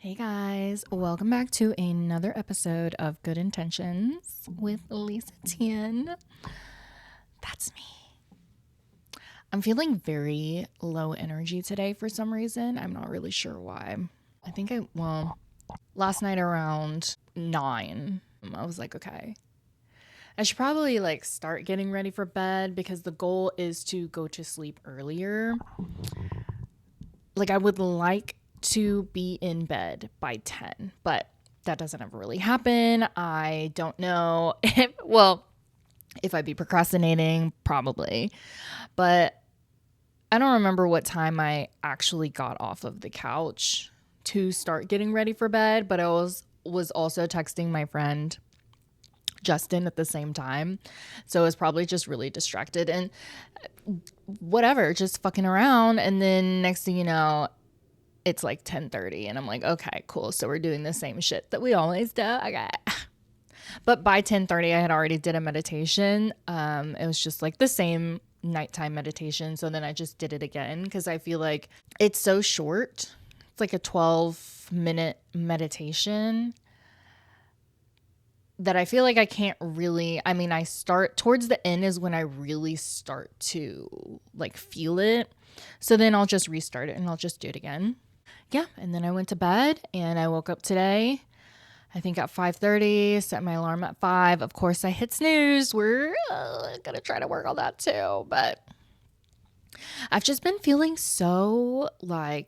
Hey guys, welcome back to another episode of Good Intentions with Lisa-Tien. That's me. I'm feeling very low energy today for some reason. I'm not really sure why. Last night around 9, I was like, okay, I should probably start getting ready for bed because the goal is to go to sleep earlier. I would like to be in bed by 10, but that doesn't ever really happen. I don't know if I'd be procrastinating, probably, but I don't remember what time I actually got off of the couch to start getting ready for bed, but I was also texting my friend Justin at the same time. So I was probably just really distracted and whatever, just fucking around. And then next thing you know, it's like 10:30 and I'm like, okay, cool. So we're doing the same shit that we always do. Okay. But by 10:30, I had already did a meditation. It was just like the same nighttime meditation. So then I just did it again because I feel like it's so short. It's like a 12-minute meditation that I feel like I can't really, I start towards the end is when I really start to feel it. So then I'll just restart it and I'll just do it again. Yeah. And then I went to bed and I woke up today, I think at 5:30, set my alarm at 5. Of course I hit snooze. We're going to try to work on that too. But I've just been feeling so blah.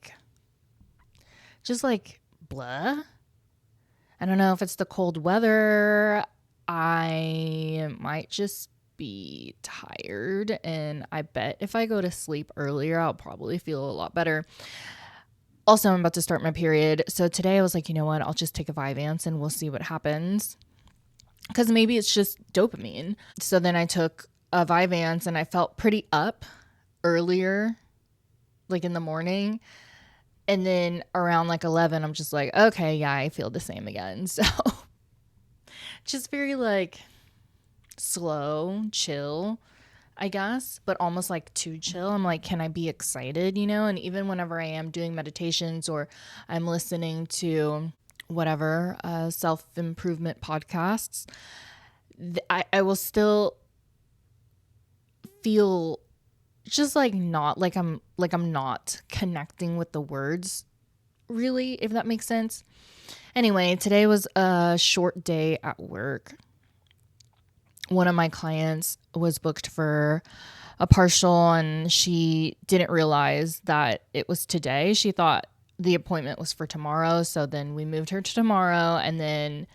I don't know if it's the cold weather. I might just be tired, and I bet if I go to sleep earlier, I'll probably feel a lot better. Also, I'm about to start my period. So today I was like, you know what? I'll just take a Vyvanse and we'll see what happens. Because maybe it's just dopamine. So then I took a Vyvanse and I felt pretty up earlier, in the morning. And then around 11, I'm just like, okay, yeah, I feel the same again. So just very slow, chill, I guess, but almost too chill. I'm like, can I be excited, And even whenever I am doing meditations or I'm listening to whatever self-improvement podcasts, I will still feel just not I'm not connecting with the words really, if that makes sense. Anyway, today was a short day at work. One of my clients was booked for a partial and she didn't realize that it was today. She thought the appointment was for tomorrow. So then we moved her to tomorrow. And then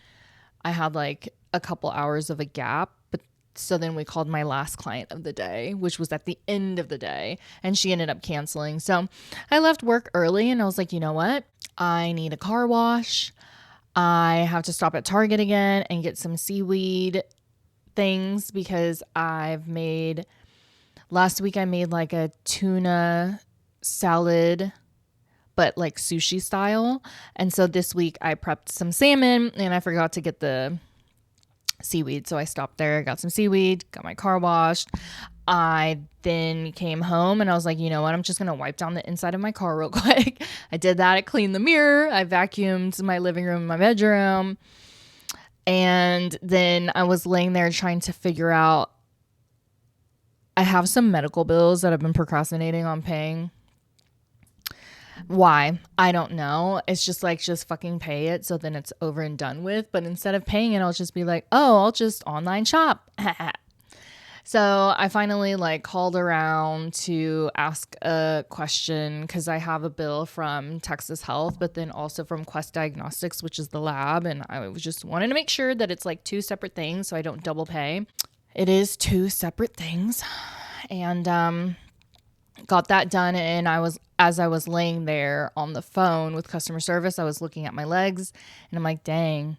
I had a couple hours of a gap. But so then we called my last client of the day, which was at the end of the day. And she ended up canceling. So I left work early and I was like, you know what? I need a car wash. I have to stop at Target again and get some seaweed things because last week I made a tuna salad, but sushi style. And so this week I prepped some salmon and I forgot to get the seaweed. So I stopped there, got some seaweed, got my car washed. I then came home and I was like, you know what? I'm just going to wipe down the inside of my car real quick. I did that. I cleaned the mirror. I vacuumed my living room and my bedroom. And then I was laying there trying to figure out, I have some medical bills that I've been procrastinating on paying. Why? I don't know. It's just just fucking pay it so then it's over and done with. But instead of paying it, I'll just be like, oh, I'll just online shop. So I finally called around to ask a question because I have a bill from Texas Health, but then also from Quest Diagnostics, which is the lab. And I was just wanting to make sure that it's two separate things so I don't double pay. It is 2 separate things. And got that done. And as I was laying there on the phone with customer service, I was looking at my legs and I'm like, dang,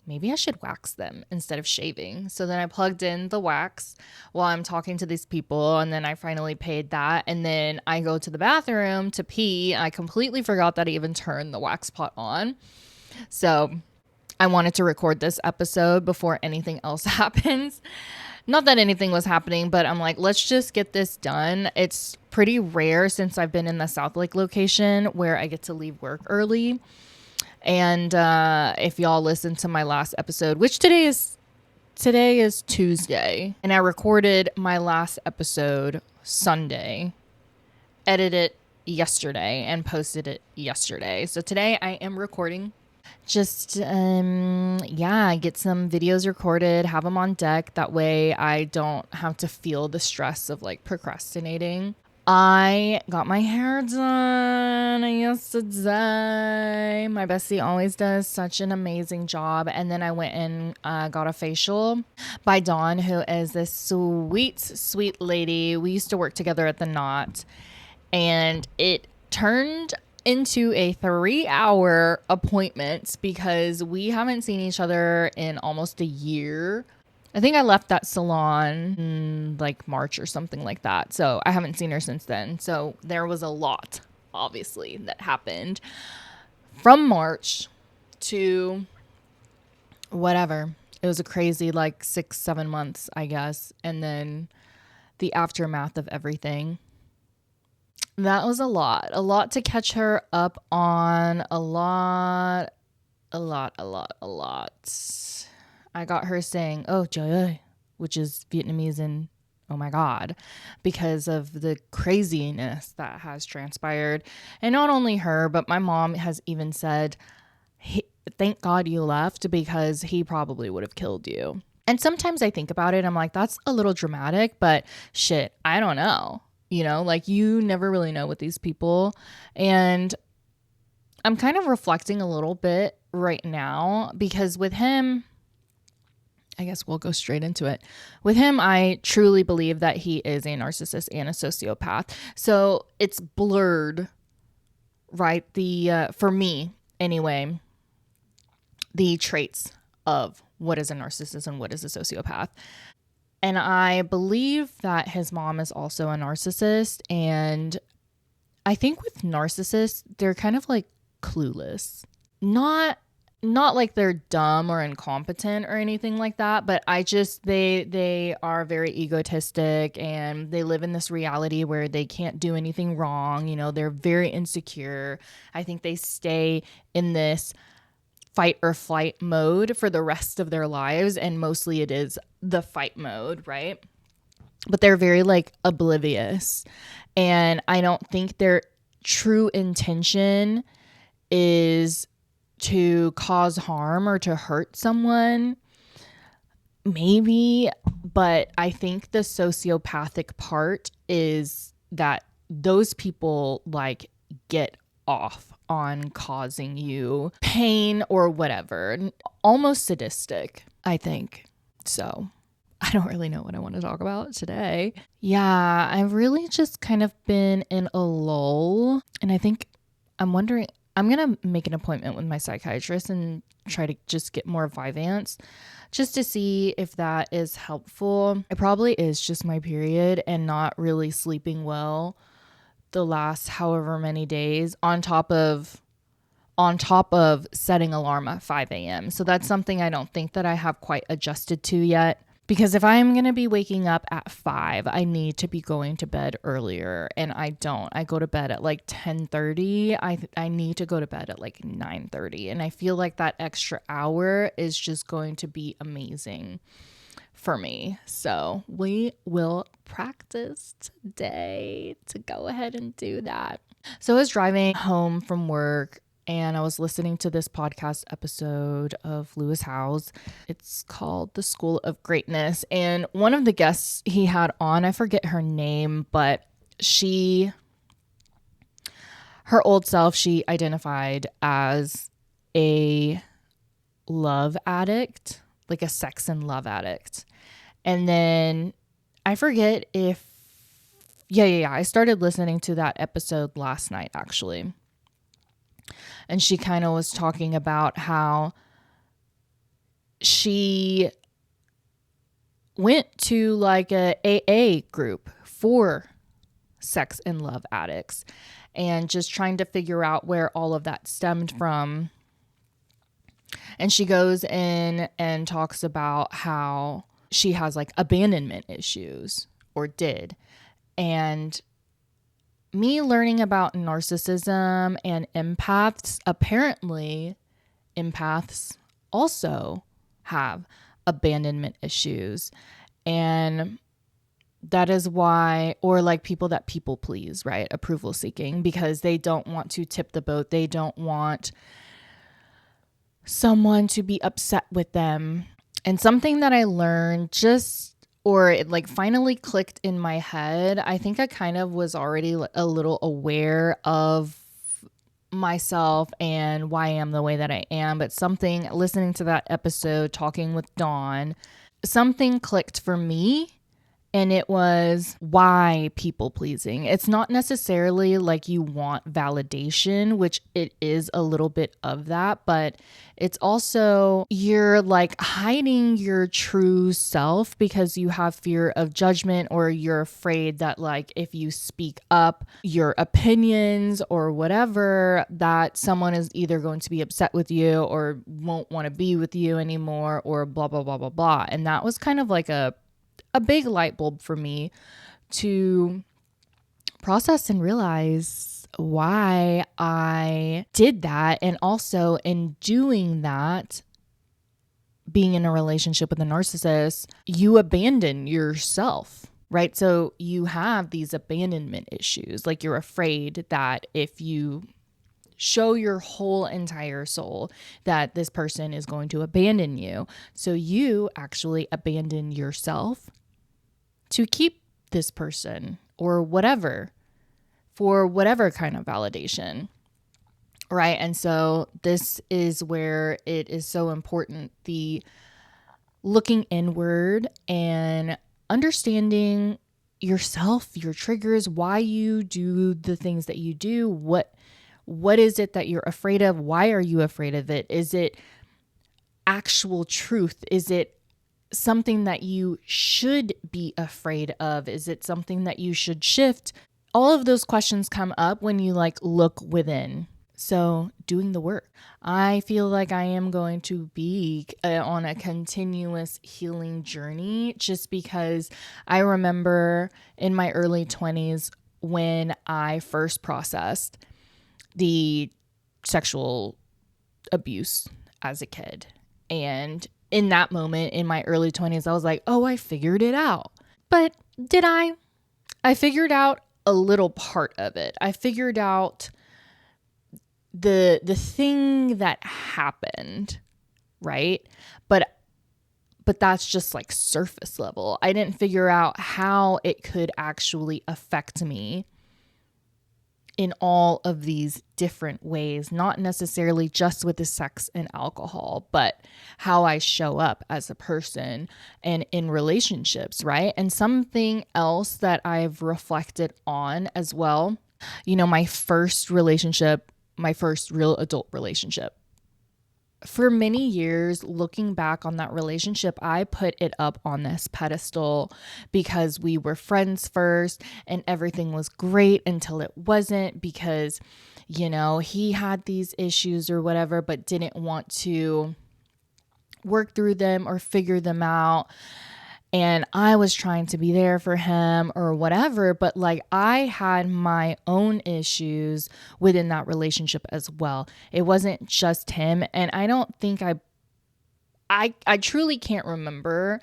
maybe I should wax them instead of shaving. So then I plugged in the wax while I'm talking to these people. And then I finally paid that. And then I go to the bathroom to pee. I completely forgot that I even turned the wax pot on. So I wanted to record this episode before anything else happens. Not that anything was happening, but I'm like, let's just get this done. It's pretty rare since I've been in the South Lake location where I get to leave work early. And if y'all listen to my last episode, which today is Tuesday, and I recorded my last episode Sunday, edited it yesterday, and posted it yesterday. So today I am recording. Just, get some videos recorded, have them on deck. That way I don't have to feel the stress of like procrastinating. I got my hair done yesterday. My bestie always does such an amazing job. And then I went and got a facial by Dawn, who is this sweet, sweet lady. We used to work together at the Knot, and it turned into a 3-hour appointment because we haven't seen each other in almost a year. I think I left that salon in like March or something like that. So I haven't seen her since then. So there was a lot, obviously, that happened from March to whatever. It was a crazy like 6-7 months, I guess. And then the aftermath of everything. That was a lot to catch her up on, a lot. I got her saying, oh, trời, which is Vietnamese and oh my God, because of the craziness that has transpired. And not only her, but my mom has even said, thank God you left because he probably would have killed you. And sometimes I think about it, I'm like, that's a little dramatic, but shit, I don't know. You know, like you never really know with these people. And I'm kind of reflecting a little bit right now because with him, I guess we'll go straight into it. With him, I truly believe that he is a narcissist and a sociopath. So it's blurred, right? For me anyway, the traits of what is a narcissist and what is a sociopath. And I believe that his mom is also a narcissist. And I think with narcissists, they're kind of like clueless. Not like they're dumb or incompetent or anything like that, but they are very egotistic and they live in this reality where they can't do anything wrong. You know, they're very insecure. I think they stay in this fight or flight mode for the rest of their lives, and mostly it is the fight mode, right? But they're very like oblivious, and I don't think their true intention is to cause harm or to hurt someone. Maybe, but I think the sociopathic part is that those people like get off on causing you pain or whatever. Almost sadistic, I think. So I don't really know what I want to talk about today. Yeah, I've really just kind of been in a lull, and I think I'm wondering, I'm going to make an appointment with my psychiatrist and try to just get more Vyvanse just to see if that is helpful. It probably is just my period and not really sleeping well the last however many days on top of setting alarm at 5 a.m. So that's something I don't think that I have quite adjusted to yet. Because if I'm going to be waking up at 5, I need to be going to bed earlier. And I don't. I go to bed at like 10:30. I need to go to bed at like 9:30. And I feel like that extra hour is just going to be amazing for me. So we will practice today to go ahead and do that. So I was driving home from work, and I was listening to this podcast episode of Lewis Howes. It's called The School of Greatness. And one of the guests he had on, I forget her name, but her old self, she identified as a love addict, like a sex and love addict. And then I forget if, I started listening to that episode last night, actually. And she kind of was talking about how she went to like a AA group for sex and love addicts and just trying to figure out where all of that stemmed from. And she goes in and talks about how she has like abandonment issues, or did. And me learning about narcissism and empaths, apparently empaths also have abandonment issues. And that is why, or like people that people please, right? Approval seeking, because they don't want to tip the boat. They don't want someone to be upset with them. And something that I learned or it like finally clicked in my head. I think I kind of was already a little aware of myself and why I am the way that I am. But listening to that episode, talking with Dawn, something clicked for me. And it was, why people pleasing? It's not necessarily like you want validation, which it is a little bit of that, but it's also you're like hiding your true self because you have fear of judgment, or you're afraid that like if you speak up your opinions or whatever, that someone is either going to be upset with you or won't want to be with you anymore, or blah, blah, blah, blah, blah. And that was kind of like a big light bulb for me to process and realize why I did that. And also in doing that, being in a relationship with a narcissist, you abandon yourself, right? So you have these abandonment issues. Like you're afraid that if you show your whole entire soul, that this person is going to abandon you. So you actually abandon yourself to keep this person or whatever, for whatever kind of validation, right? And so this is where it is so important, the looking inward and understanding yourself, your triggers, why you do the things that you do, what is it that you're afraid of? Why are you afraid of it? Is it actual truth? Is it something that you should be afraid of? Is it something that you should shift? All of those questions come up when you like look within. So doing the work. I feel like I am going to be on a continuous healing journey, just because I remember in my early 20s when I first processed the sexual abuse as a kid. And in that moment in my early 20s, I was like, oh, I figured it out. But did I? I figured out a little part of it. I figured out the thing that happened, right? But that's just like surface level. I didn't figure out how it could actually affect me in all of these different ways, not necessarily just with the sex and alcohol, but how I show up as a person and in relationships, right? And something else that I've reflected on as well, my first relationship, my first real adult relationship. For many years, looking back on that relationship, I put it up on this pedestal because we were friends first and everything was great until it wasn't, because, he had these issues or whatever, but didn't want to work through them or figure them out. And I was trying to be there for him or whatever, but like I had my own issues within that relationship as well. It wasn't just him. And I don't think I truly can't remember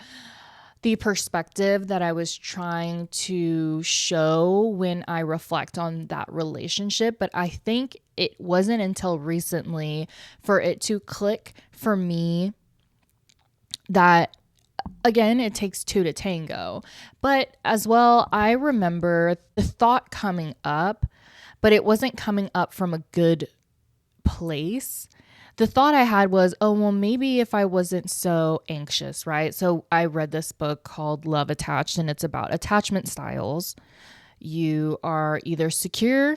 the perspective that I was trying to show when I reflect on that relationship. But I think it wasn't until recently for it to click for me that, again, it takes two to tango. But as well, I remember the thought coming up, but it wasn't coming up from a good place. The thought I had was, oh, well, maybe if I wasn't so anxious, right? So I read this book called Love Attached, and it's about attachment styles. You are either secure,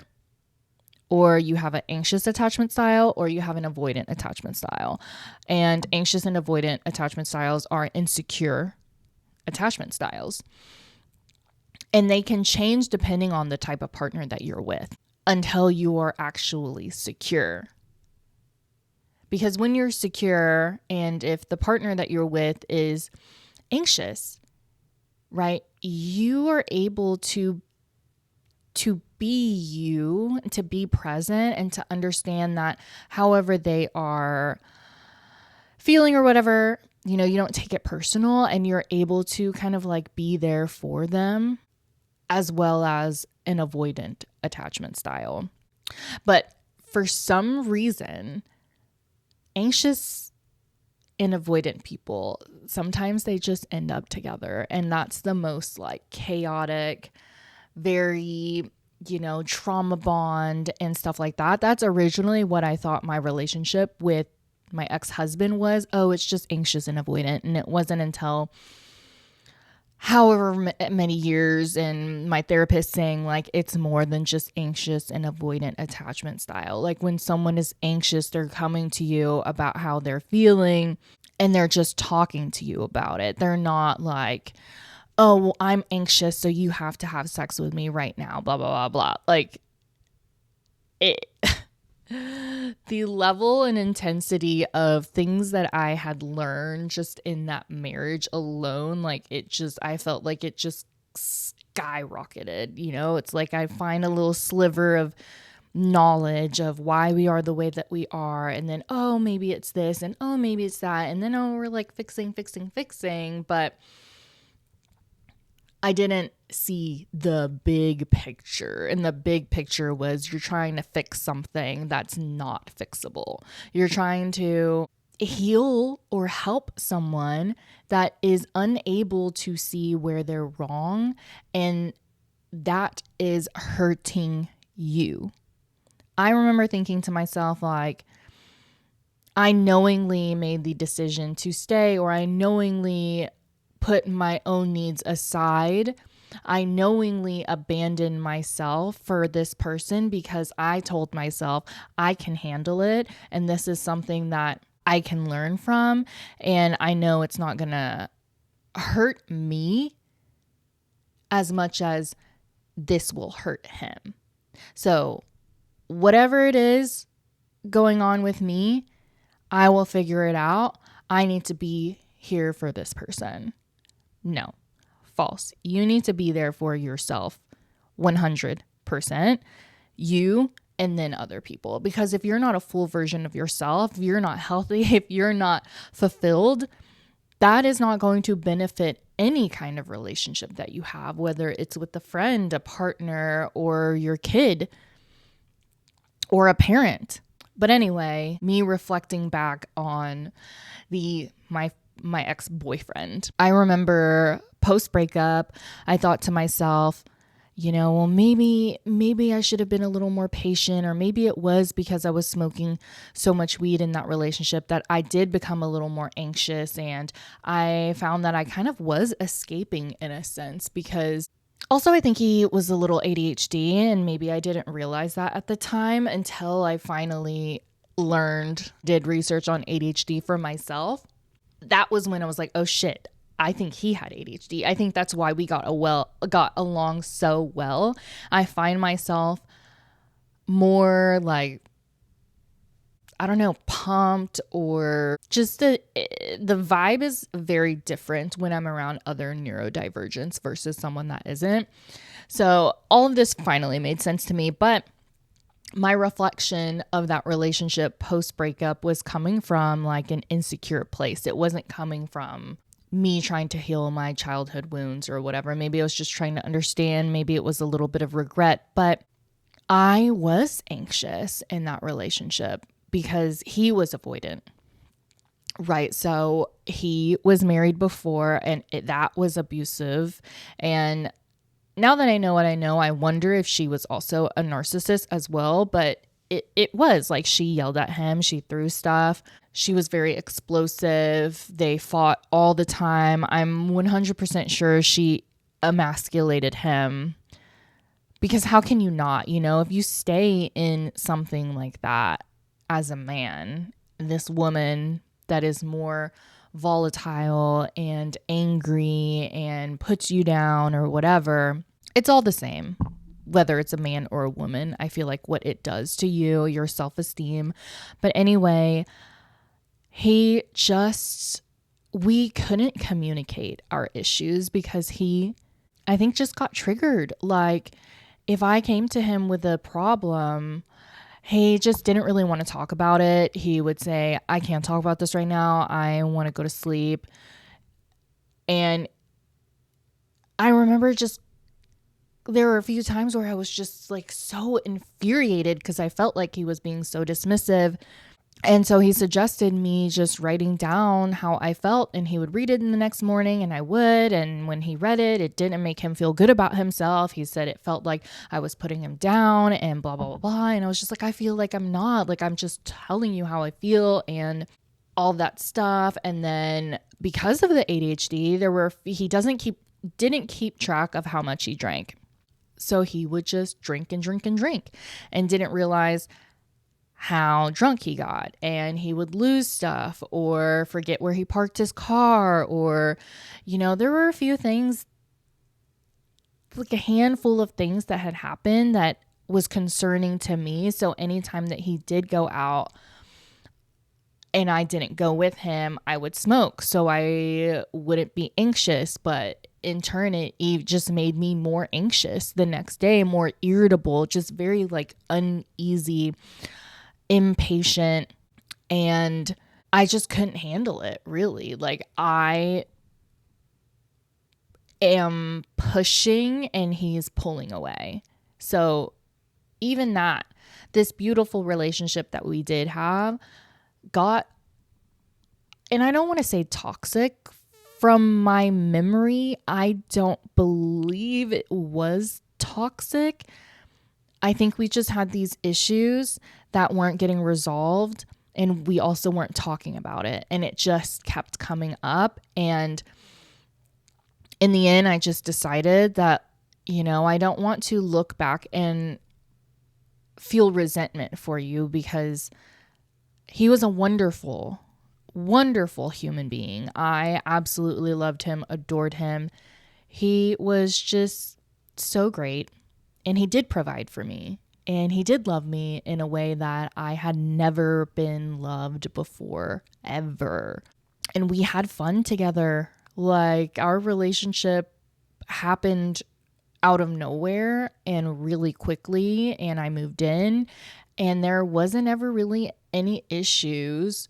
or you have an anxious attachment style, or you have an avoidant attachment style. And anxious and avoidant attachment styles are insecure attachment styles. And they can change depending on the type of partner that you're with until you are actually secure. Because when you're secure, and if the partner that you're with is anxious, right, you are able to be you, to be present, and to understand that however they are feeling or whatever, you don't take it personal, and you're able to kind of like be there for them, as well as an avoidant attachment style. But for some reason, anxious and avoidant people, sometimes they just end up together. And that's the most like chaotic, very, trauma bond and stuff like that. That's originally what I thought my relationship with my ex-husband was. Oh, it's just anxious and avoidant. And it wasn't until however many years and my therapist saying like it's more than just anxious and avoidant attachment style. Like when someone is anxious, they're coming to you about how they're feeling and they're just talking to you about it. They're not like, oh, well, I'm anxious, so you have to have sex with me right now, blah, blah, blah, blah. Like it. The level and intensity of things that I had learned just in that marriage alone, I felt like it just skyrocketed. It's like I find a little sliver of knowledge of why we are the way that we are. And then, oh, maybe it's this, and oh, maybe it's that. And then, oh, we're like fixing. But I didn't see the big picture. And the big picture was you're trying to fix something that's not fixable. You're trying to heal or help someone that is unable to see where they're wrong. And that is hurting you. I remember thinking to myself, like, I knowingly made the decision to stay, or I knowingly put my own needs aside. I knowingly abandoned myself for this person because I told myself I can handle it and this is something that I can learn from, and I know it's not going to hurt me as much as this will hurt him. So whatever it is going on with me, I will figure it out. I need to be here for this person. No, false. You need to be there for yourself 100%. You and then other people. Because if you're not a full version of yourself, if you're not healthy, if you're not fulfilled, that is not going to benefit any kind of relationship that you have, whether it's with a friend, a partner, or your kid, or a parent. But anyway, me reflecting back on my ex-boyfriend. I remember post-breakup, I thought to myself, well, maybe I should have been a little more patient, or maybe it was because I was smoking so much weed in that relationship that I did become a little more anxious, and I found that I kind of was escaping in a sense, because also I think he was a little ADHD, and maybe I didn't realize that at the time until I finally did research on ADHD for myself. That was when I was like, oh shit, I think he had ADHD. I think that's why we got along so well. I find myself more like, I don't know, pumped, or just the vibe is very different when I'm around other neurodivergents versus someone that isn't. So all of this finally made sense to me, but my reflection of that relationship post breakup was coming from like an insecure place. It wasn't coming from me trying to heal my childhood wounds or whatever. Maybe I was just trying to understand. Maybe it was a little bit of regret, but I was anxious in that relationship because he was avoidant. Right. So he was married before, and that was abusive. And now that I know what I know, I wonder if she was also a narcissist as well. But it was like she yelled at him. She threw stuff. She was very explosive. They fought all the time. I'm 100% sure she emasculated him. Because how can you not? If you stay in something like that as a man, this woman that is more volatile and angry and puts you down or whatever, it's all the same, whether it's a man or a woman. I feel like what it does to you, your self-esteem. But anyway, we couldn't communicate our issues because he, I think, just got triggered. Like, if I came to him with a problem, he just didn't really want to talk about it. He would say, I can't talk about this right now. I want to go to sleep. And I remember there were a few times where I was just like so infuriated because I felt like he was being so dismissive. And so he suggested me just writing down how I felt, and he would read it in the next morning, and I would. And when he read it, it didn't make him feel good about himself. He said it felt like I was putting him down and blah, blah, blah, blah. And I was just like, I feel like I'm not. Like, I'm just telling you how I feel and all that stuff. And then because of the ADHD, he didn't keep track of how much he drank. So he would just drink and drink and drink and didn't realize how drunk he got, and he would lose stuff or forget where he parked his car, or, there were a few things, like a handful of things that had happened that was concerning to me. So anytime that he did go out and I didn't go with him, I would smoke so I wouldn't be anxious. But in turn, it just made me more anxious the next day, more irritable, just very like uneasy, impatient, and I just couldn't handle it, really. Like, I am pushing and he's pulling away. So even this beautiful relationship that we did have got, and I don't want to say toxic. From my memory, I don't believe it was toxic. I think we just had these issues that weren't getting resolved, and we also weren't talking about it, and it just kept coming up. And in the end, I just decided that, I don't want to look back and feel resentment for you, because he was a wonderful, wonderful human being. I absolutely loved him, adored him. He was just so great. And he did provide for me, and he did love me in a way that I had never been loved before, ever. And we had fun together. Like, our relationship happened out of nowhere and really quickly, and I moved in, and there wasn't ever really any issues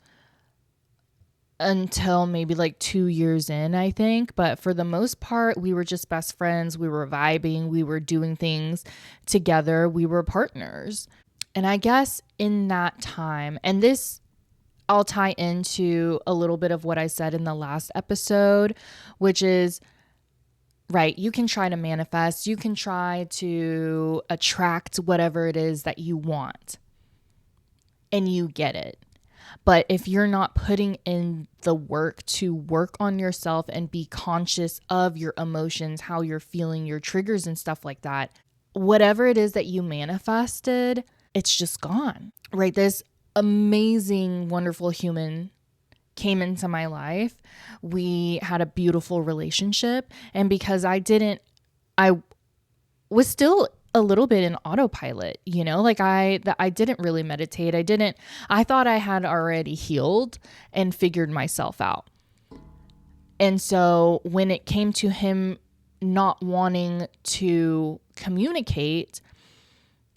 until maybe like 2 years in, I think. But for the most part, we were just best friends. We were vibing. We were doing things together. We were partners. And I guess in that time, and this I'll tie into a little bit of what I said in the last episode, which is, right, you can try to manifest, you can try to attract whatever it is that you want, and you get it. But if you're not putting in the work to work on yourself and be conscious of your emotions, how you're feeling, your triggers and stuff like that, whatever it is that you manifested, it's just gone, right? This amazing, wonderful human came into my life. We had a beautiful relationship. And because I was still a little bit in autopilot, like I didn't really meditate. I thought I had already healed and figured myself out. And so when it came to him not wanting to communicate,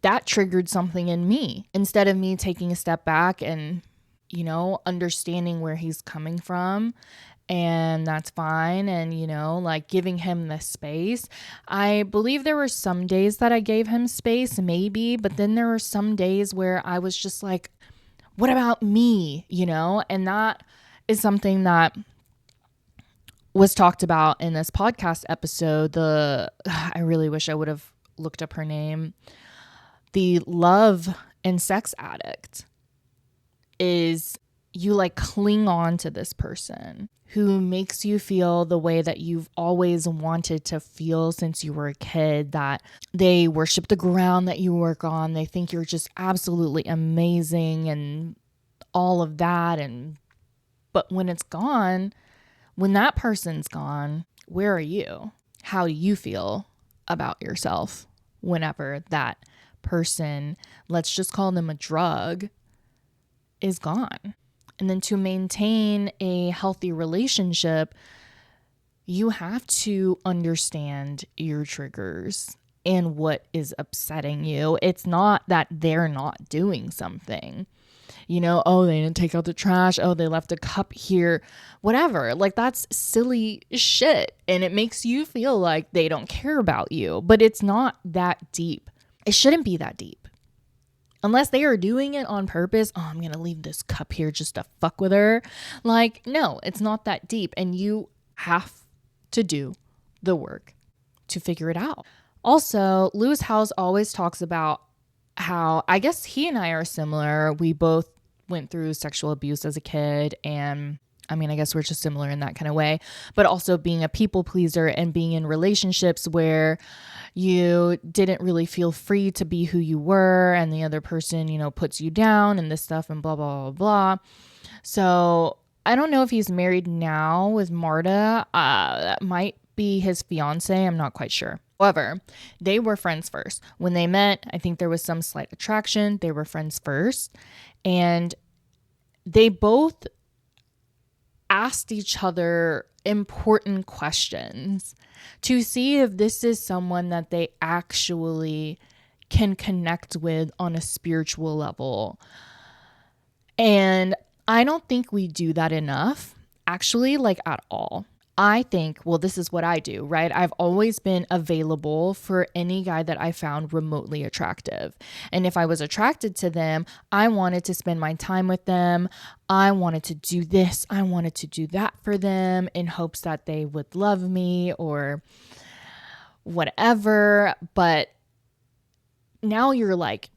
that triggered something in me. Instead of me taking a step back and, understanding where he's coming from, and that's fine, and like giving him the space. I believe there were some days that I gave him space, maybe, but then there were some days where I was just like, what about me? And that is something that was talked about in this podcast episode. I really wish I would have looked up her name. The love and sex addict is, you like cling on to this person who makes you feel the way that you've always wanted to feel since you were a kid, that they worship the ground that you work on. They think you're just absolutely amazing and all of that. But when it's gone, when that person's gone, where are you? How do you feel about yourself whenever that person, let's just call them a drug, is gone? And then to maintain a healthy relationship, you have to understand your triggers and what is upsetting you. It's not that they're not doing something. Oh, they didn't take out the trash. Oh, they left a cup here. Whatever. Like, that's silly shit. And it makes you feel like they don't care about you. But it's not that deep. It shouldn't be that deep. Unless they are doing it on purpose. Oh, I'm going to leave this cup here just to fuck with her. Like, no, it's not that deep. And you have to do the work to figure it out. Also, Lewis Howes always talks about how, I guess he and I are similar. We both went through sexual abuse as a kid, and I mean, I guess we're just similar in that kind of way, but also being a people pleaser and being in relationships where you didn't really feel free to be who you were, and the other person, puts you down and this stuff and blah, blah, blah, blah. So I don't know if he's married now with Marta. That might be his fiance. I'm not quite sure. However, they were friends first. When they met, I think there was some slight attraction. They were friends first. And they both asked each other important questions to see if this is someone that they actually can connect with on a spiritual level. And I don't think we do that enough, actually, like at all. I think, well, this is what I do, right? I've always been available for any guy that I found remotely attractive. And if I was attracted to them, I wanted to spend my time with them. I wanted to do this. I wanted to do that for them in hopes that they would love me or whatever. But now you're like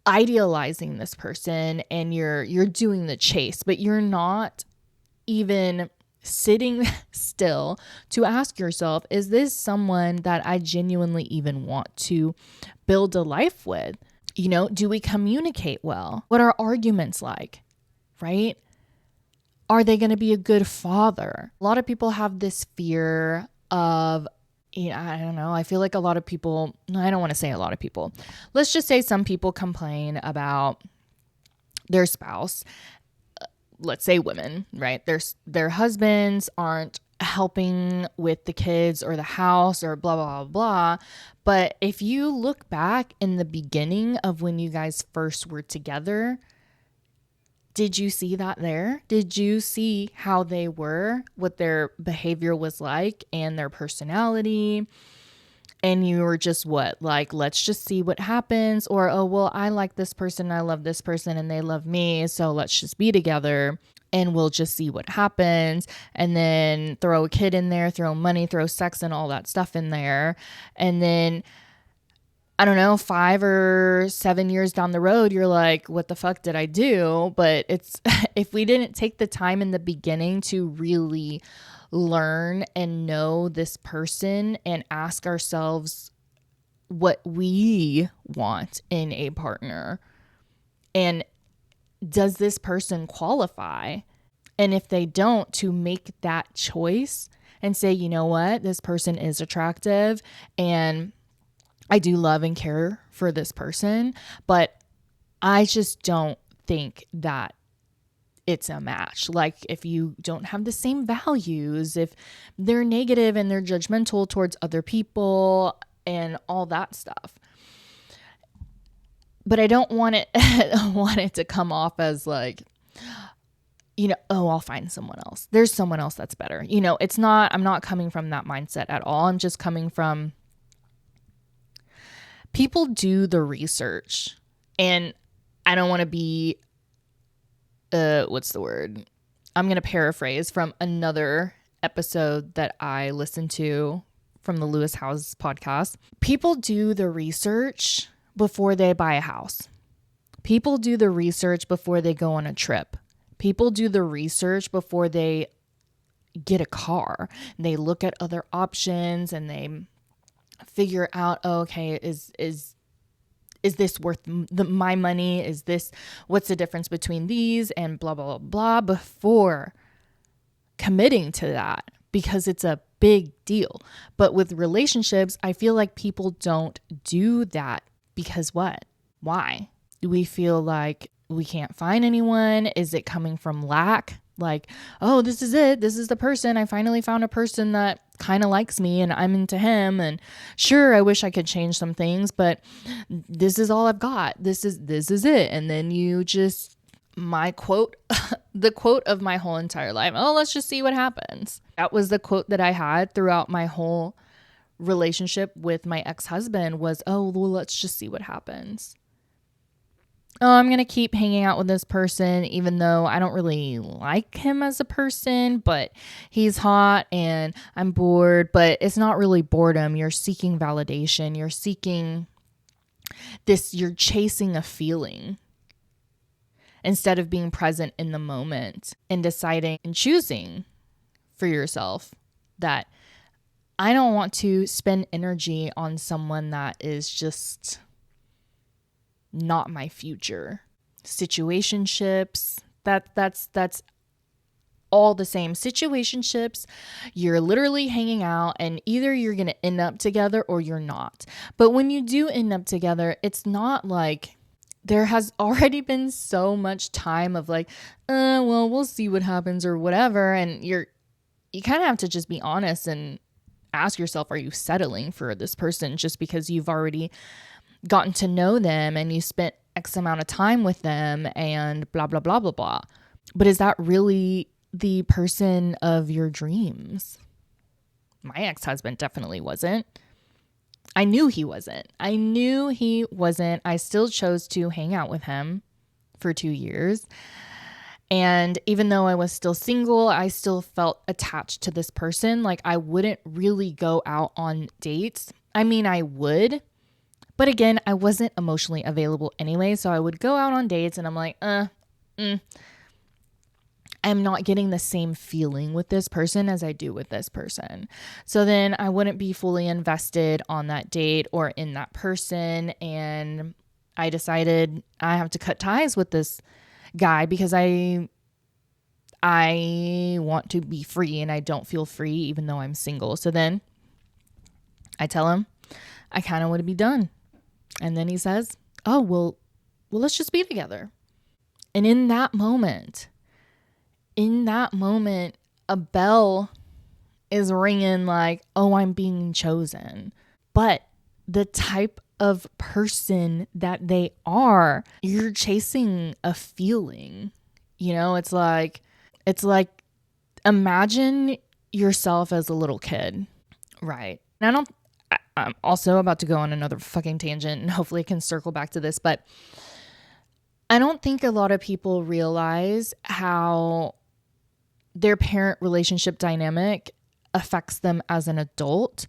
idealizing this person and you're doing the chase, but you're not even sitting still to ask yourself, is this someone that I genuinely even want to build a life with? Do we communicate well? What are arguments like, right? Are they going to be a good father? A lot of people have this fear of, I don't know. I feel like a lot of people, I don't want to say a lot of people. Let's just say some people complain about their spouse. Let's say women, right? Their husbands aren't helping with the kids or the house or blah, blah, blah, blah. But if you look back in the beginning of when you guys first were together, did you see that there? Did you see how they were, what their behavior was like and their personality? And you were just what? Like, let's just see what happens. Or, oh, well, I like this person. I love this person and they love me. So let's just be together and we'll just see what happens. And then throw a kid in there, throw money, throw sex and all that stuff in there. And then, I don't know, 5 or 7 years down the road, you're like, what the fuck did I do? But it's, if we didn't take the time in the beginning to really learn and know this person and ask ourselves what we want in a partner, and does this person qualify? And if they don't, to make that choice and say, you know what, this person is attractive and I do love and care for this person, but I just don't think that it's a match. Like, if you don't have the same values, if they're negative and they're judgmental towards other people and all that stuff. But I don't want it to come off as like, oh, I'll find someone else. There's someone else that's better. I'm not coming from that mindset at all. I'm just coming from, people do the research, and I don't want to be what's the word? I'm going to paraphrase from another episode that I listened to from the Lewis Howes podcast. People do the research before they buy a house. People do the research before they go on a trip. People do the research before they get a car. They look at other options and they figure out, oh, okay, is this worth my money? Is this, what's the difference between these and blah, blah, blah, before committing to that, because it's a big deal. But with relationships, I feel like people don't do that because what? Why? Do we feel like we can't find anyone? Is it coming from lack? Like, oh, this is it. This is the person. I finally found a person that kind of likes me and I'm into him. And sure, I wish I could change some things, but this is all I've got. This is it. And then you just, my quote, the quote of my whole entire life. Oh, let's just see what happens. That was the quote that I had throughout my whole relationship with my ex-husband was, oh, well, let's just see what happens. Oh, I'm going to keep hanging out with this person, even though I don't really like him as a person, but he's hot and I'm bored, but it's not really boredom. You're seeking validation. You're seeking this, you're chasing a feeling instead of being present in the moment and deciding and choosing for yourself that I don't want to spend energy on someone that is just not my future. Situationships, that's all the same. Situationships, you're literally hanging out and either you're going to end up together or you're not. But when you do end up together, it's not like there has already been so much time of like, well, we'll see what happens or whatever. And you kind of have to just be honest and ask yourself, are you settling for this person just because you've already gotten to know them and you spent X amount of time with them and blah, blah, blah, blah, blah. But is that really the person of your dreams? My ex-husband definitely wasn't. I knew he wasn't. I still chose to hang out with him for 2 years. And even though I was still single, I still felt attached to this person. Like I wouldn't really go out on dates. I mean, I would. But again, I wasn't emotionally available anyway, so I would go out on dates and I'm like, I'm not getting the same feeling with this person as I do with this person. So then I wouldn't be fully invested on that date or in that person. And I decided I have to cut ties with this guy because I want to be free and I don't feel free even though I'm single. So then I tell him I kind of want to be done. And then he says, oh, well, let's just be together. And in that moment, a bell is ringing like, oh, I'm being chosen. But the type of person that they are, you're chasing a feeling. You know, it's like imagine yourself as a little kid, right? And I'm also about to go on another fucking tangent and hopefully I can circle back to this, but I don't think a lot of people realize how their parent relationship dynamic affects them as an adult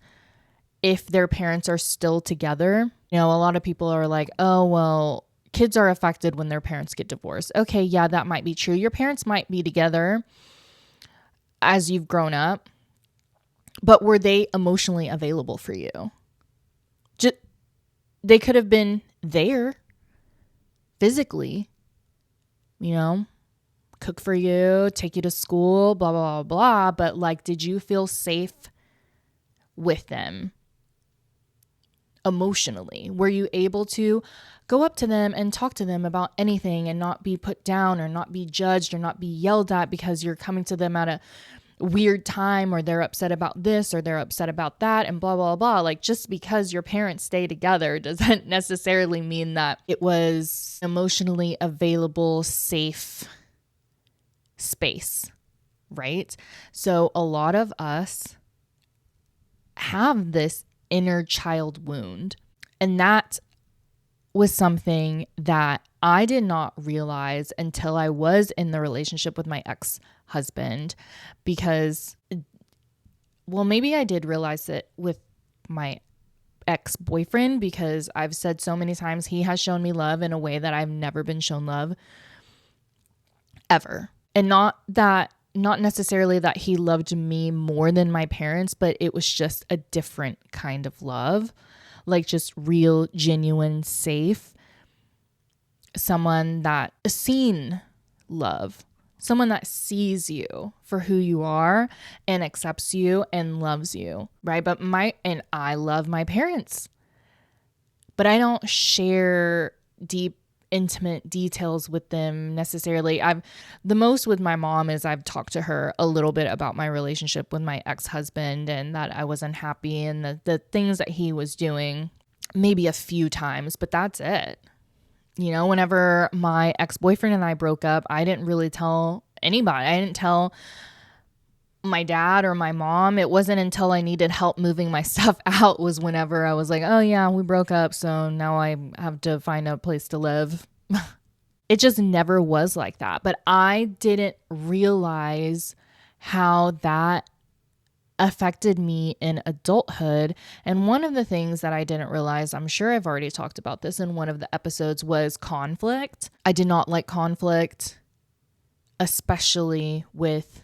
if their parents are still together. You know, a lot of people are like, oh, well, kids are affected when their parents get divorced. Okay, yeah, that might be true. Your parents might be together as you've grown up, but were they emotionally available for you? They could have been there physically, you know, cook for you, take you to school, blah, blah, blah, blah. But like, did you feel safe with them emotionally? Were you able to go up to them and talk to them about anything and not be put down or not be judged or not be yelled at because you're coming to them at a weird time or they're upset about this or they're upset about that and blah, blah, blah. Like just because your parents stay together doesn't necessarily mean that it was emotionally available, safe space, right? So a lot of us have this inner child wound, and that was something that I did not realize until I was in the relationship with my ex-husband because, well, maybe I did realize it with my ex-boyfriend because I've said so many times he has shown me love in a way that I've never been shown love ever. And not necessarily that he loved me more than my parents, but it was just a different kind of love. Like just real, genuine, safe. Someone that seen love. Someone that sees you for who you are and accepts you and loves you, right? But I love my parents. But I don't share deep intimate details with them necessarily. The most with my mom is I've talked to her a little bit about my relationship with my ex-husband and that I was unhappy and the things that he was doing, maybe a few times, but that's it. You know, whenever my ex-boyfriend and I broke up, I didn't really tell anybody. I didn't tell my dad or my mom. It wasn't until I needed help moving my stuff out was whenever I was like, oh yeah, we broke up, so now I have to find a place to live. It just never was like that. But I didn't realize how that affected me in adulthood. And one of the things that I didn't realize, I'm sure I've already talked about this in one of the episodes, was conflict. I did not like conflict, especially with,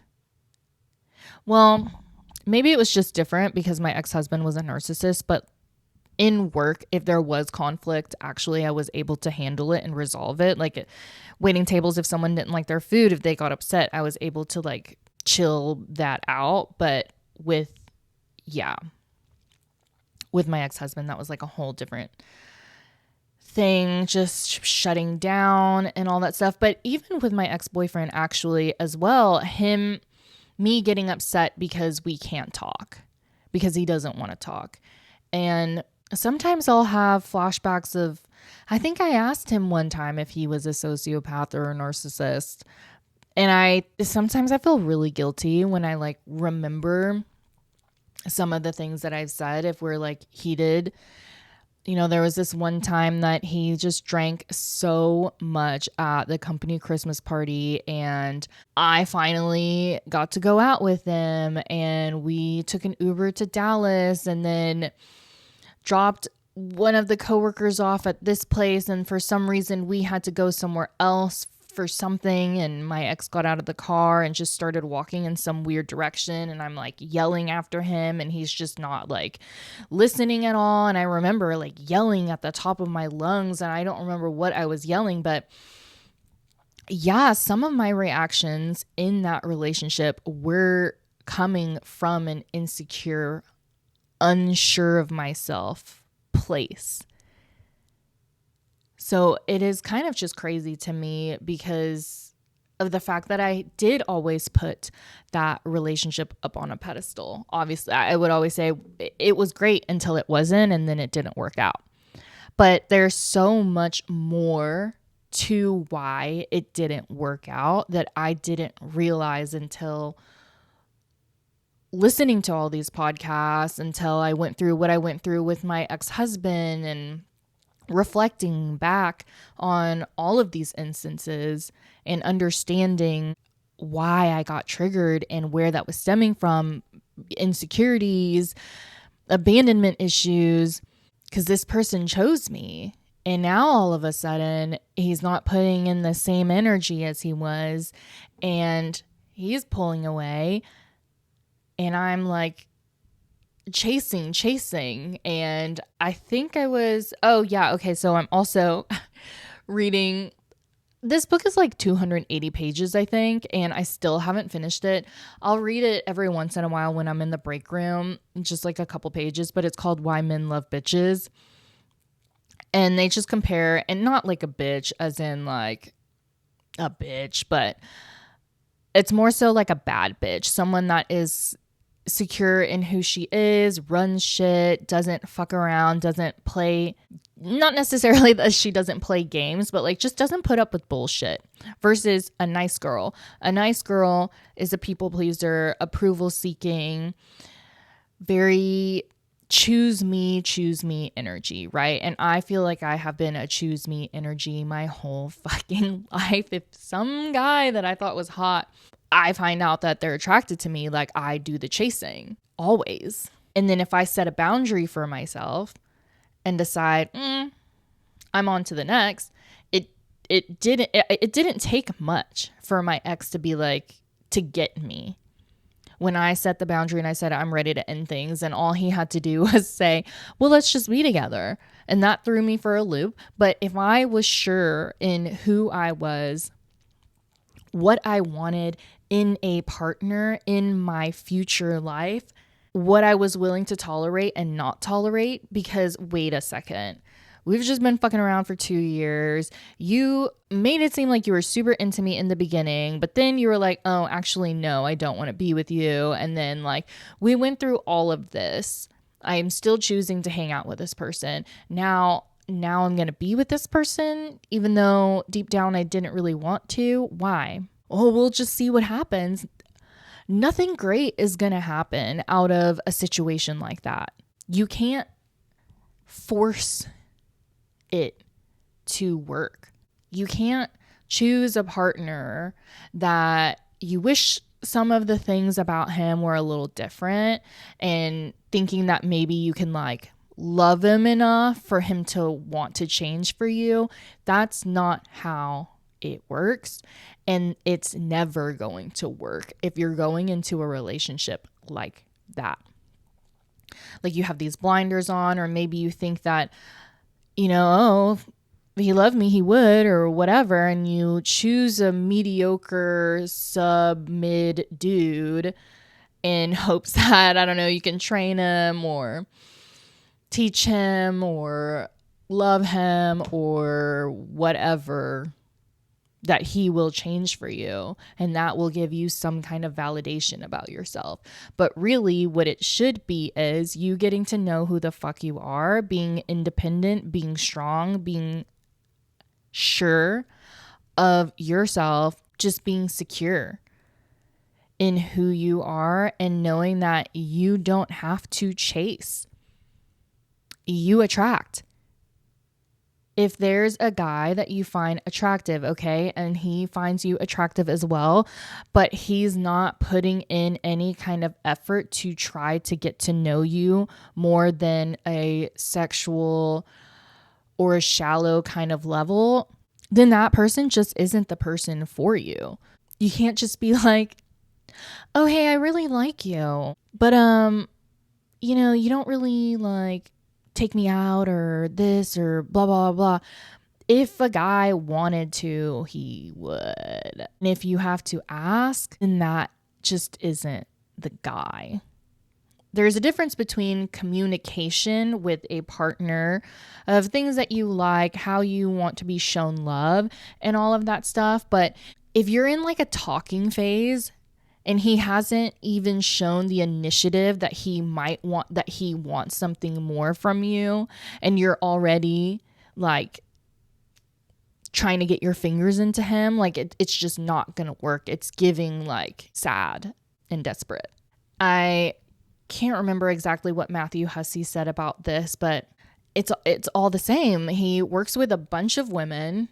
well, maybe it was just different because my ex-husband was a narcissist, but in work, if there was conflict, actually I was able to handle it and resolve it. Like waiting tables, if someone didn't like their food, if they got upset, I was able to like chill that out. But with my ex-husband, that was like a whole different thing, just shutting down and all that stuff. But even with my ex-boyfriend actually as well, me getting upset because we can't talk, because he doesn't want to talk. And sometimes I'll have flashbacks of, I think I asked him one time if he was a sociopath or a narcissist. And sometimes I feel really guilty when I like remember some of the things that I've said if we're like heated. You know, there was this one time that he just drank so much at the company Christmas party, and I finally got to go out with him, and we took an Uber to Dallas and then dropped one of the coworkers off at this place. And for some reason we had to go somewhere else for something, and my ex got out of the car and just started walking in some weird direction, and I'm like yelling after him and he's just not like listening at all. And I remember like yelling at the top of my lungs, and I don't remember what I was yelling, but yeah, some of my reactions in that relationship were coming from an insecure, unsure of myself place. So it is kind of just crazy to me because of the fact that I did always put that relationship up on a pedestal. Obviously, I would always say it was great until it wasn't, and then it didn't work out. But there's so much more to why it didn't work out that I didn't realize until listening to all these podcasts, until I went through what I went through with my ex-husband and reflecting back on all of these instances and understanding why I got triggered and where that was stemming from, insecurities, abandonment issues, because this person chose me. And now all of a sudden he's not putting in the same energy as he was, and he's pulling away, and I'm like chasing. And I think so I'm also reading, this book is like 280 pages, I think, and I still haven't finished it. I'll read it every once in a while when I'm in the break room, just like a couple pages, but it's called Why Men Love Bitches. And they just compare, and not like a bitch as in like a bitch, but it's more so like a bad bitch, someone that is secure in who she is, runs shit, doesn't fuck around, doesn't play, not necessarily that she doesn't play games, but like just doesn't put up with bullshit, versus a nice girl. A nice girl is a people pleaser, approval seeking, very choose me energy, right? And I feel like I have been a choose me energy my whole fucking life. If some guy that I thought was hot, I find out that they're attracted to me, like I do the chasing always. And then if I set a boundary for myself and decide, I'm on to the next, it didn't take much for my ex to be like, to get me. When I set the boundary and I said, I'm ready to end things, and all he had to do was say, well, let's just be together. And that threw me for a loop. But if I was sure in who I was, what I wanted in a partner in my future life, what I was willing to tolerate and not tolerate, because wait a second, We've just been fucking around for 2 years. You made it seem like you were super into me in the beginning, but then you were like, oh, actually, no, I don't want to be with you. And then like we went through all of this. I am still choosing to hang out with this person. Now I'm going to be with this person, even though deep down I didn't really want to. Why? Oh, we'll just see what happens. Nothing great is going to happen out of a situation like that. You can't force it to work. You can't choose a partner that you wish some of the things about him were a little different and thinking that maybe you can like love him enough for him to want to change for you. That's not how it works. And it's never going to work if you're going into a relationship like that. Like you have these blinders on, or maybe you think that, oh, if he loved me, he would, or whatever. And you choose a mediocre sub-mid dude in hopes that, I don't know, you can train him or teach him or love him or whatever, that he will change for you, and that will give you some kind of validation about yourself. But really what it should be is you getting to know who the fuck you are, being independent, being strong, being sure of yourself, just being secure in who you are and knowing that you don't have to chase. You attract. If there's a guy that you find attractive, okay, and he finds you attractive as well, but he's not putting in any kind of effort to try to get to know you more than a sexual or a shallow kind of level, then that person just isn't the person for you. You can't just be like, oh, hey, I really like you, but, you don't really like take me out or this or blah, blah, blah. If a guy wanted to, he would. And if you have to ask, then that just isn't the guy. There's a difference between communication with a partner of things that you like, how you want to be shown love and all of that stuff. But if you're in like a talking phase and he hasn't even shown the initiative that he might want, that he wants something more from you, and you're already like trying to get your fingers into him, like it's just not gonna work. It's giving like sad and desperate. I can't remember exactly what Matthew Hussey said about this, but it's all the same. He works with a bunch of women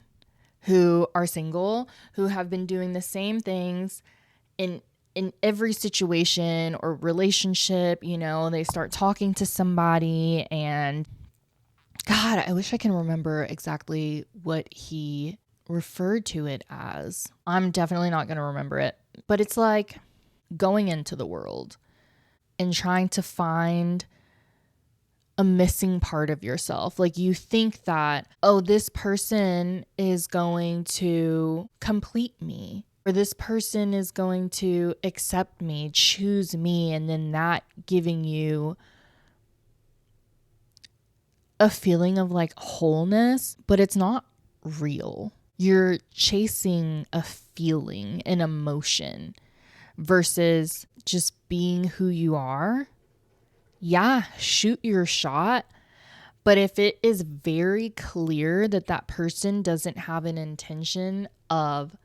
who are single, who have been doing the same things in every situation or relationship. They start talking to somebody and God, I wish I can remember exactly what he referred to it as. I'm definitely not going to remember it, but it's like going into the world and trying to find a missing part of yourself. Like you think that, oh, this person is going to complete me, or this person is going to accept me, choose me, and then that giving you a feeling of like wholeness, but it's not real. You're chasing a feeling, an emotion, versus just being who you are. Yeah, shoot your shot. But if it is very clear that that person doesn't have an intention of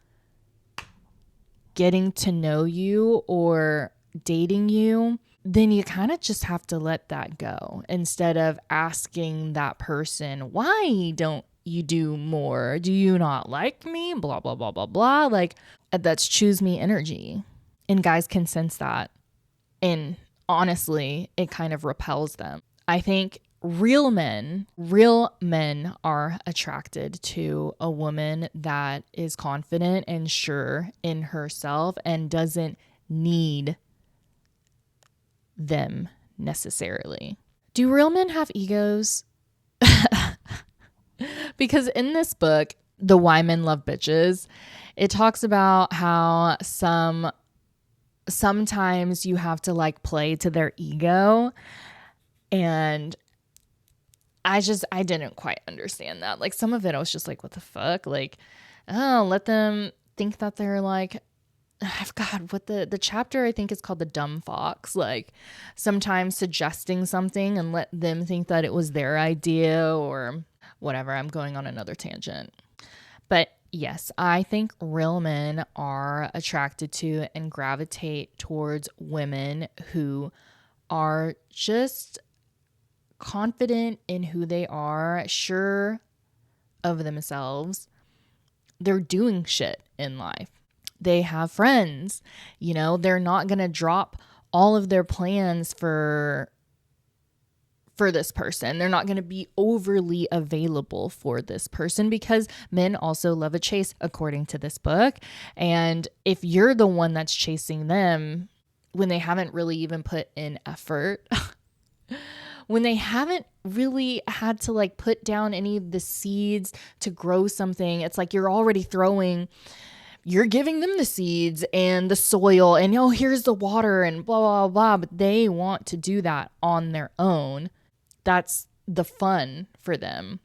getting to know you or dating you, then you kind of just have to let that go instead of asking that person, why don't you do more? Do you not like me? Blah, blah, blah, blah, blah. Like that's choose me energy. And guys can sense that. And honestly, it kind of repels them. I think real men are attracted to a woman that is confident and sure in herself and doesn't need them necessarily. Do real men have egos? Because in this book, The Why Men Love Bitches, it talks about how sometimes you have to like play to their ego, and I didn't quite understand that. Like some of it I was just like, what the fuck? Like, oh, let them think that they're like, I've got what the chapter I think is called the dumb fox, like sometimes suggesting something and let them think that it was their idea or whatever. I'm going on another tangent. But yes, I think real men are attracted to and gravitate towards women who are just confident in who they are, sure of themselves. They're doing shit in life. They have friends, they're not going to drop all of their plans for this person. They're not going to be overly available for this person because men also love a chase, according to this book. And if you're the one that's chasing them when they haven't really even put in effort, when they haven't really had to like put down any of the seeds to grow something, it's like you're giving them the seeds and the soil and, here's the water and blah, blah, blah. But they want to do that on their own. That's the fun for them.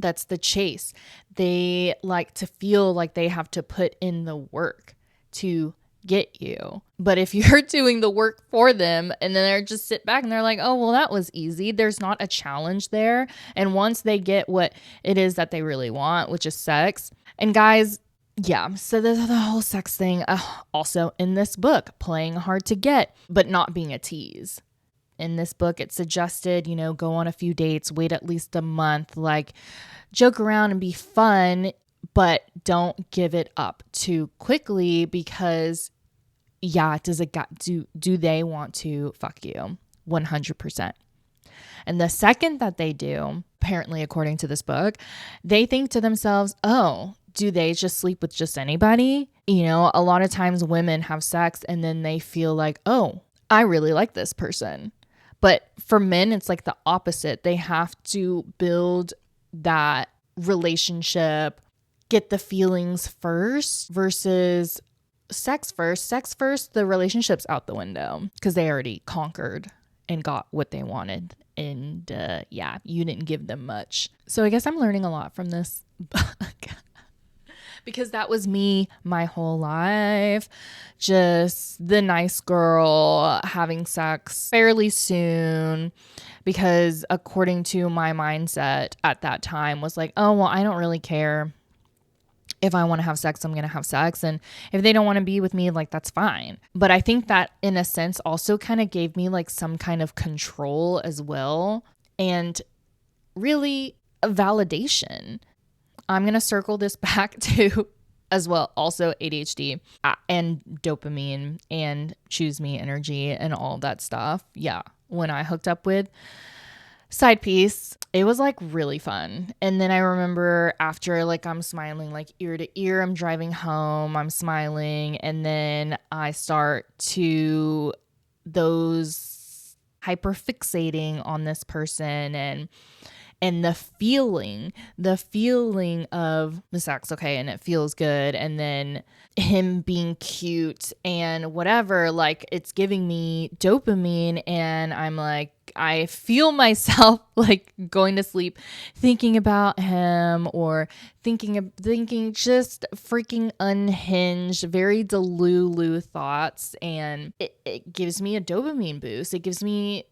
That's the chase. They like to feel like they have to put in the work to get you. But if you're doing the work for them and then they're just sit back and they're like, oh, well, that was easy. There's not a challenge there. And once they get what it is that they really want, which is sex. And guys, yeah, so the whole sex thing, also in this book, playing hard to get, but not being a tease. In this book, it suggested, go on a few dates, wait at least a month, like joke around and be fun, but don't give it up too quickly because, yeah, do they want to fuck you? 100%. And the second that they do, apparently according to this book, they think to themselves, oh, do they just sleep with just anybody? A lot of times women have sex and then they feel like, oh, I really like this person. But for men, it's like the opposite. They have to build that relationship, get the feelings first versus sex first. Sex first, the relationship's out the window because they already conquered and got what they wanted. And yeah, you didn't give them much. So I guess I'm learning a lot from this book. Because that was me my whole life. Just the nice girl having sex fairly soon. Because according to my mindset at that time was like, oh, well, I don't really care. If I want to have sex, I'm going to have sex. And if they don't want to be with me, like, that's fine. But I think that in a sense also kind of gave me like some kind of control as well. And really a validation. I'm going to circle this back to as well, also ADHD and dopamine and choose me energy and all that stuff. Yeah. When I hooked up with Side Piece, it was like really fun. And then I remember after, like, I'm smiling like ear to ear, I'm driving home, I'm smiling. And then I start to those hyperfixating on this person and the feeling of the sex, okay, and it feels good, and then him being cute and whatever, like it's giving me dopamine, and I'm like, I feel myself like going to sleep thinking about him or thinking just freaking unhinged, very delulu thoughts, and it gives me a dopamine boost. It gives me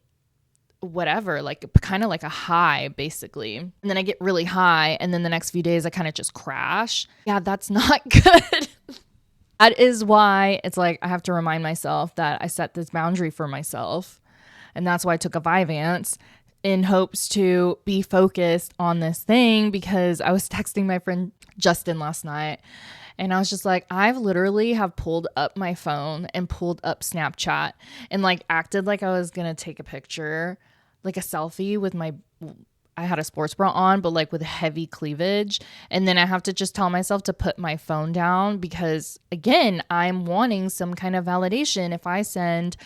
whatever, like kind of like a high basically. And then I get really high and then the next few days I kind of just crash. Yeah, that's not good. That is why it's like I have to remind myself that I set this boundary for myself. And that's why I took a Vyvanse in hopes to be focused on this thing, because I was texting my friend Justin last night and I was just like, I've literally have pulled up my phone and pulled up Snapchat and like acted like I was going to take a picture, like a selfie with I had a sports bra on, but like with heavy cleavage. And then I have to just tell myself to put my phone down because, again, I'm wanting some kind of validation. If I send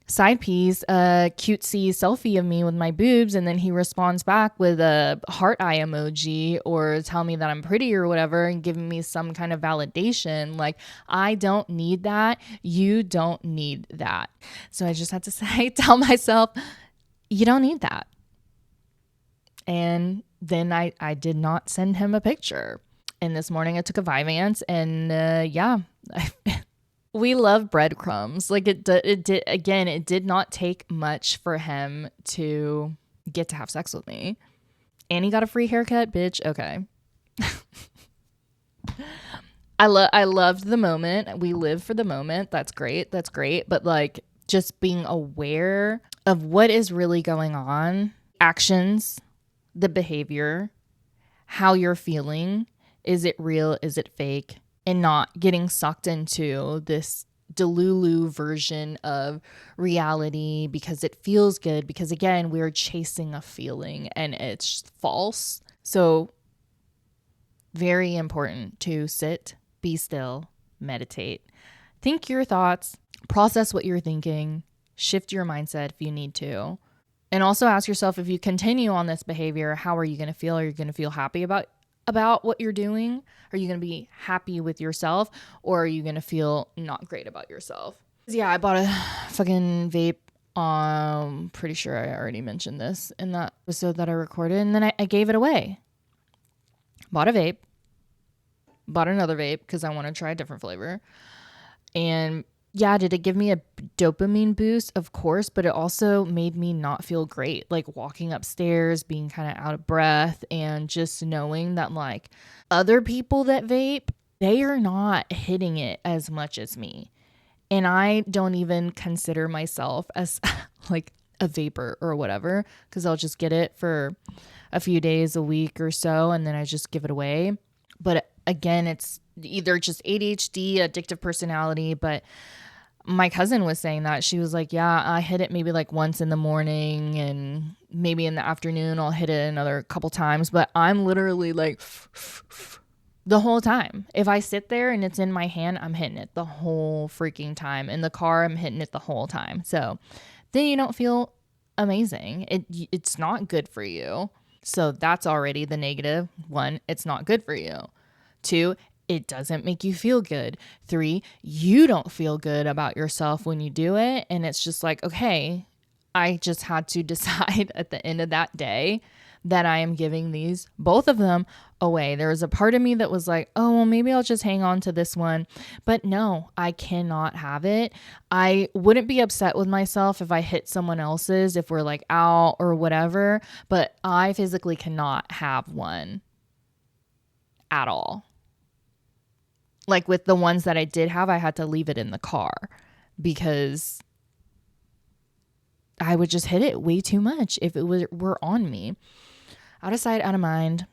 Side Piece a cutesy selfie of me with my boobs and then he responds back with a heart eye emoji or tell me that I'm pretty or whatever and giving me some kind of validation, like, I don't need that. You don't need that. So I just had to tell myself, you don't need that. And then I did not send him a picture. And this morning I took a Vyvanse and yeah, we love breadcrumbs. Like it did, again, it did not take much for him to get to have sex with me. And he got a free haircut, bitch. Okay. I loved the moment. We live for the moment. That's great. That's great. But like just being aware of what is really going on, actions, the behavior, how you're feeling. Is it real? Is it fake? And not getting sucked into this Delulu version of reality because it feels good. Because again, we're chasing a feeling and it's false. So very important to sit, be still, meditate, think your thoughts, process what you're thinking, shift your mindset if you need to. And also ask yourself, if you continue on this behavior, how are you going to feel? Are you going to feel happy about what you're doing? Are you going to be happy with yourself, or are you going to feel not great about yourself? Yeah, I bought a fucking vape. Pretty sure I already mentioned this in that episode that I recorded, and then I gave it away. Bought a vape, bought another vape because I want to try a different flavor. And yeah, did it give me a dopamine boost? Of course, but it also made me not feel great. Like walking upstairs, being kind of out of breath, and just knowing that like other people that vape, they are not hitting it as much as me. And I don't even consider myself as like a vapor or whatever, because I'll just get it for a few days, a week or so, and then I just give it away. But again, it's either just ADHD, addictive personality. But my cousin was saying that. She was like, yeah, I hit it maybe like once in the morning, and maybe in the afternoon I'll hit it another couple times. But I'm literally like the whole time. If I sit there and it's in my hand, I'm hitting it the whole freaking time. In the car, I'm hitting it the whole time. So then you don't feel amazing. It's not good for you. So that's already the negative. 1, it's not good for you. 2, it doesn't make you feel good. 3, you don't feel good about yourself when you do it. And it's just like, okay, I just had to decide at the end of that day that I am giving these, both of them, away. There was a part of me that was like, oh, well, maybe I'll just hang on to this one. But no, I cannot have it. I wouldn't be upset with myself if I hit someone else's, if we're like out or whatever, but I physically cannot have one at all. Like with the ones that I did have, I had to leave it in the car because I would just hit it way too much if it were on me. Out of sight, out of mind.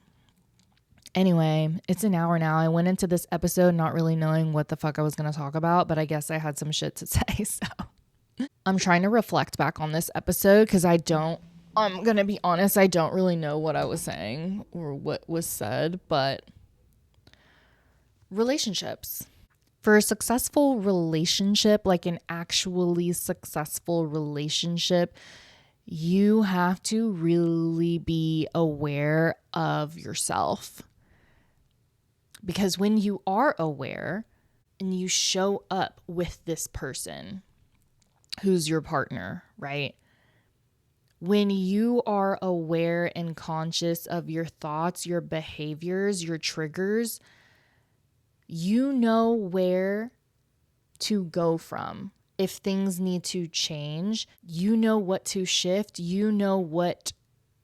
Anyway, it's an hour now. I went into this episode not really knowing what the fuck I was going to talk about, but I guess I had some shit to say. So I'm trying to reflect back on this episode because I'm going to be honest, I don't really know what I was saying or what was said, but relationships. For a successful relationship, like an actually successful relationship, you have to really be aware of yourself. Because when you are aware and you show up with this person who's your partner, right? When you are aware and conscious of your thoughts, your behaviors, your triggers, you know where to go from. If things need to change, you know what to shift. You know what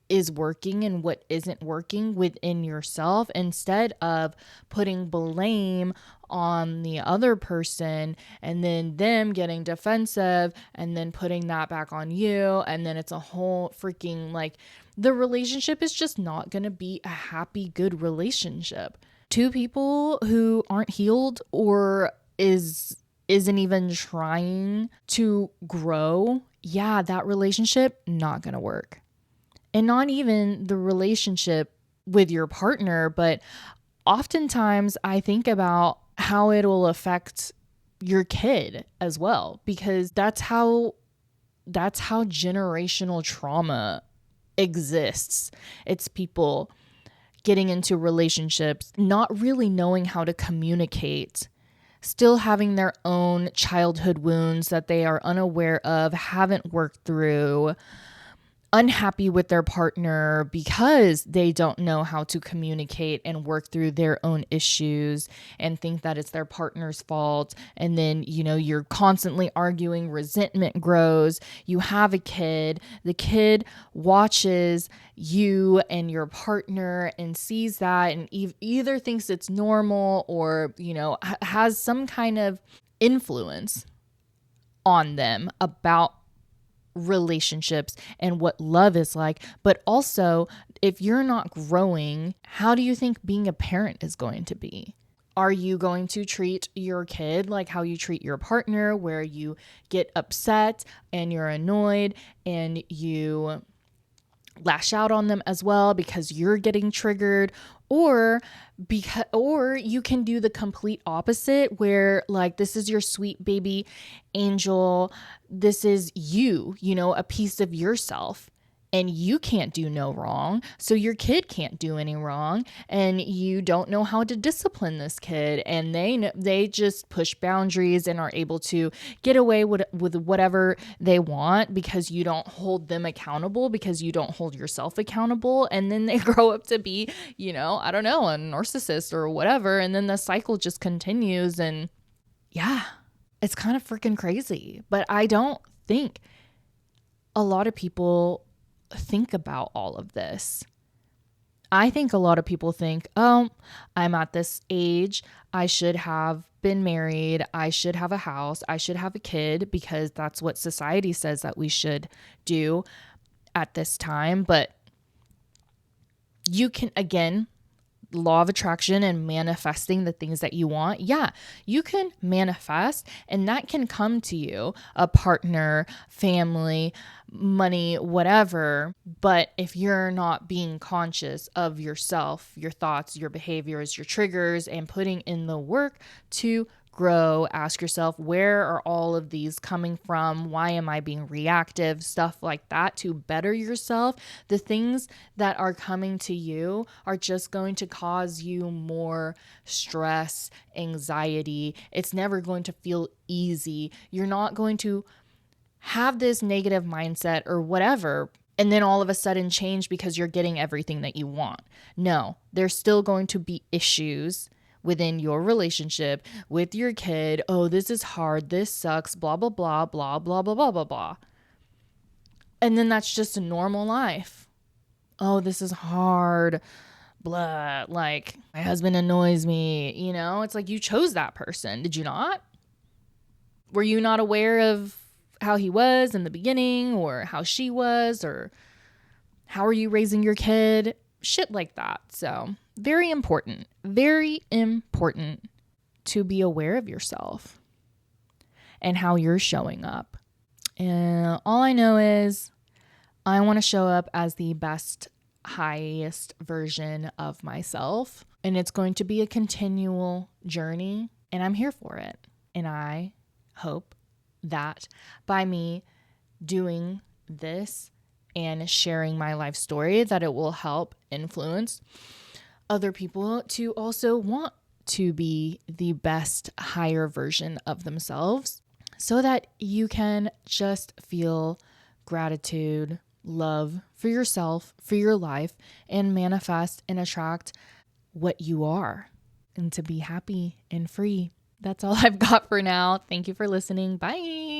is working and what isn't working within yourself, instead of putting blame on the other person and then them getting defensive and then putting that back on you. And then it's a whole freaking like the relationship is just not going to be a happy, good relationship. Two people who aren't healed or isn't even trying to grow, yeah, that relationship not gonna work. And not even the relationship with your partner, but oftentimes I think about how it'll affect your kid as well, because that's how generational trauma exists. It's people getting into relationships, not really knowing how to communicate, still having their own childhood wounds that they are unaware of, haven't worked through, unhappy with their partner because they don't know how to communicate and work through their own issues and think that it's their partner's fault. And then, you're constantly arguing, resentment grows. You have a kid, the kid watches you and your partner and sees that and either thinks it's normal or, has some kind of influence on them about relationships and what love is like. But also, if you're not growing, how do you think being a parent is going to be? Are you going to treat your kid like how you treat your partner, where you get upset and you're annoyed and you lash out on them as well because you're getting triggered? Or you can do the complete opposite, where like, this is your sweet baby angel, this is you, a piece of yourself, and you can't do no wrong, so your kid can't do any wrong, and you don't know how to discipline this kid, and they just push boundaries and are able to get away with whatever they want because you don't hold them accountable, because you don't hold yourself accountable, and then they grow up to be, I don't know, a narcissist or whatever, and then the cycle just continues. And yeah, it's kind of freaking crazy. But I don't think a lot of people think about all of this. I think a lot of people think, oh, I'm at this age, I should have been married, I should have a house, I should have a kid, because that's what society says that we should do at this time. But you can, again, law of attraction and manifesting the things that you want. Yeah, you can manifest, and that can come to you, a partner, family, money, whatever. But if you're not being conscious of yourself, your thoughts, your behaviors, your triggers, and putting in the work to grow, ask yourself, where are all of these coming from? Why am I being reactive? Stuff like that, to better yourself. The things that are coming to you are just going to cause you more stress, anxiety. It's never going to feel easy. You're not going to have this negative mindset or whatever, and then all of a sudden change because you're getting everything that you want. No, there's still going to be issues within your relationship with your kid. Oh, this is hard, this sucks, blah, blah, blah, blah, blah, blah, blah, blah, blah. And then that's just a normal life. Oh, this is hard, blah, like, my husband annoys me. It's like, you chose that person, did you not? Were you not aware of how he was in the beginning, or how she was, or how are you raising your kid? Shit like that. So very important to be aware of yourself and how you're showing up. And all I know is I want to show up as the best, highest version of myself. And it's going to be a continual journey, and I'm here for it. And I hope that by me doing this and sharing my life story, that it will help influence other people to also want to be the best, higher version of themselves, so that you can just feel gratitude, love for yourself, for your life, and manifest and attract what you are, and to be happy and free. That's all I've got for now. Thank you for listening. Bye.